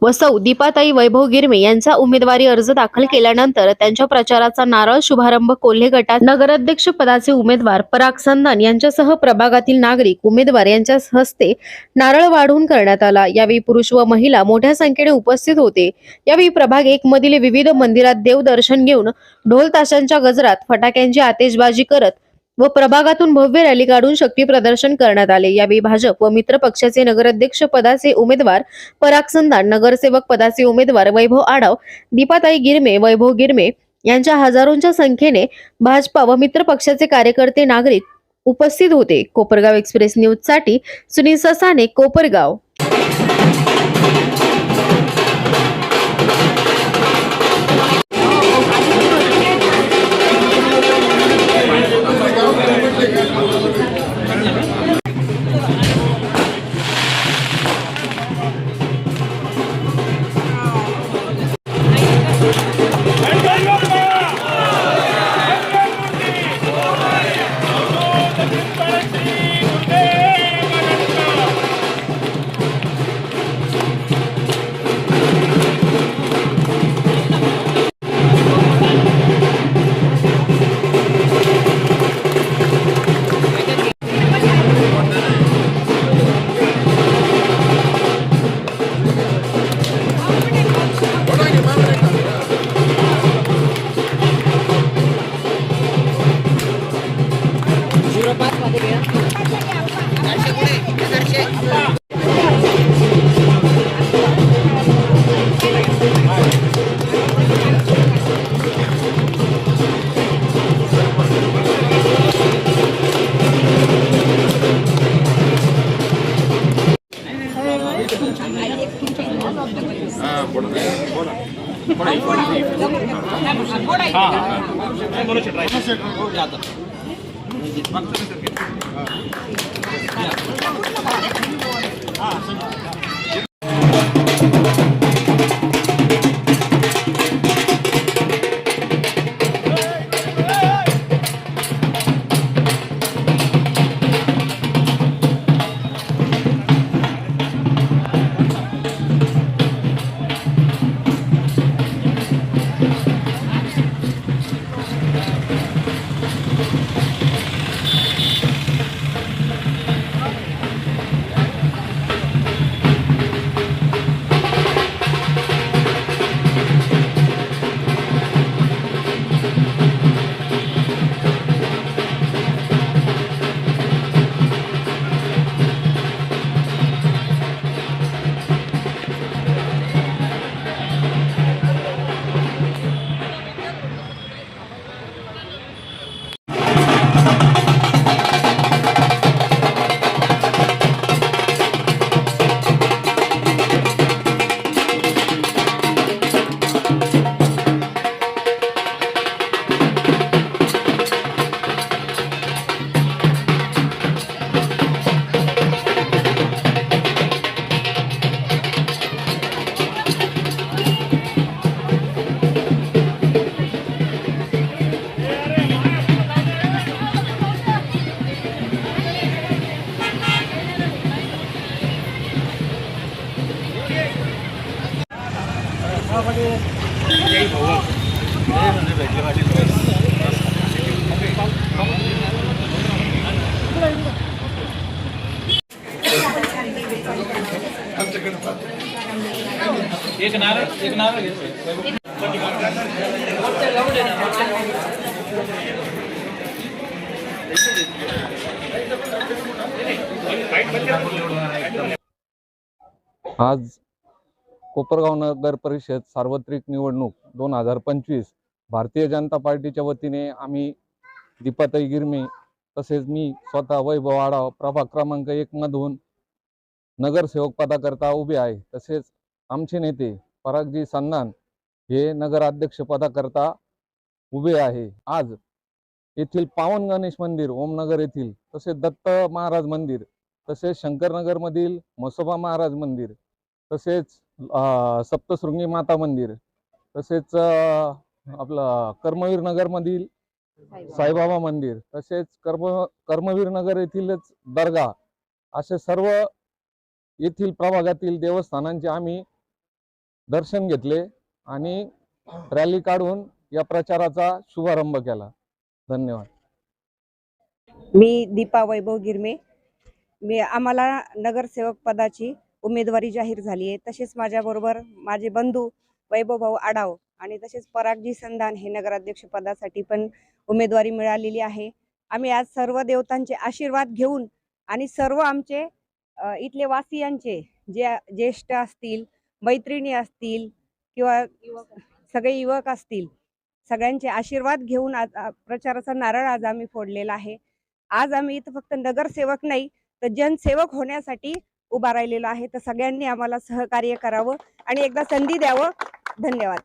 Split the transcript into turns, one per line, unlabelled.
व सौ दीपाताई वैभव गिरमे यांचा उमेदवारी अर्ज दाखल केल्यानंतर त्यांच्या प्रचाराचा नारळ शुभारंभ कोल्हे गटात नगराध्यक्ष पदाचे उमेदवार पराग संधान यांच्यासह प्रभागातील नागरिक उमेदवार यांच्या हस्ते नारळ वाढवून करण्यात आला। यावेळी पुरुष व महिला मोठ्या संख्येने उपस्थित होते। यावेळी प्रभाग 1 मधील विविध मंदिरात देव दर्शन घेऊन ढोल ताशांच्या गजरात फटाक्यांची आतिषबाजी करत व प्रभागातून भव्य रॅली काढून शक्ती प्रदर्शन करण्यात आले। यावेळी भाजप व मित्र पक्षाचे नगराध्यक्ष पदाचे उमेदवार पराग संधान, नगरसेवक पदाचे उमेदवार वैभव आढाव, दीपाताई गिरमे, वैभव गिरमे यांच्या हजारोंच्या संख्येने भाजपा व मित्र पक्षाचे कार्यकर्ते नागरिक उपस्थित होते। कोपरगाव एक्सप्रेस न्यूज साठी सुनील ससाने, कोपरगाव।
एक नारळ
आज कोपरगाव नगर परिषद सार्वत्रिक निवडणूक 2025 भारतीय जनता पार्टीच्या वतीने आम्ही दीपाताई गिरमे तसेच मी स्वतः वैभव आढाव प्रभाग क्रमांक 1 मधून नगरसेवक पदाकरता उभे आहे। तसेच आमचे नेते परागजी संधान हे नगराध्यक्ष पदाकरता उभे आहे। आज येथील पावन गणेश मंदिर ओमनगर येथील, तसेच दत्त महाराज मंदिर, तसेच शंकरनगर मधील म्हसोबा महाराज मंदिर, तसेच सप्तशृंगी माता मंदिर, तसेच आपला कर्मवीर नगर मधील साईबाबा मंदिर, तसेच कर्मवीर नगर येथीलच दर्गा, असे सर्व येथील प्रभागातील देवस्थानांची आम्ही दर्शन घेतले आणि रॅली काढून या प्रचाराचा शुभारंभ केला. धन्यवाद.
मी दीपा वैभव गिरमे. आम्हाला नगरसेवक पदाची उमेदवारी जाहीर झाली आहे. तसेच माझ्याबरोबर माझे बंधू वैभव भाऊ आढाव आणि तसेच परागजी संधान हे नगराध्यक्ष पदासाठी पण उमेदवारी मिळालेली आहे. आम्ही आज सर्व देवतांचे आशीर्वाद घेऊन आणि सर्व आमचे इथले वासियांचे जे ज्येष्ठ असतील, मैत्रिणी असतील किंवा सगळे युवक असतील, सगळ्यांचे आशीर्वाद घेऊन आज प्रचाराचा नारळ आज आम्ही फोडलेला आहे. आज आम्ही इथं फक्त नगरसेवक नाही तर जनसेवक होण्यासाठी उभा राहिलेलो आहे. तर सगळ्यांनी आम्हाला सहकार्य करावं आणि एकदा संधी द्यावं. धन्यवाद.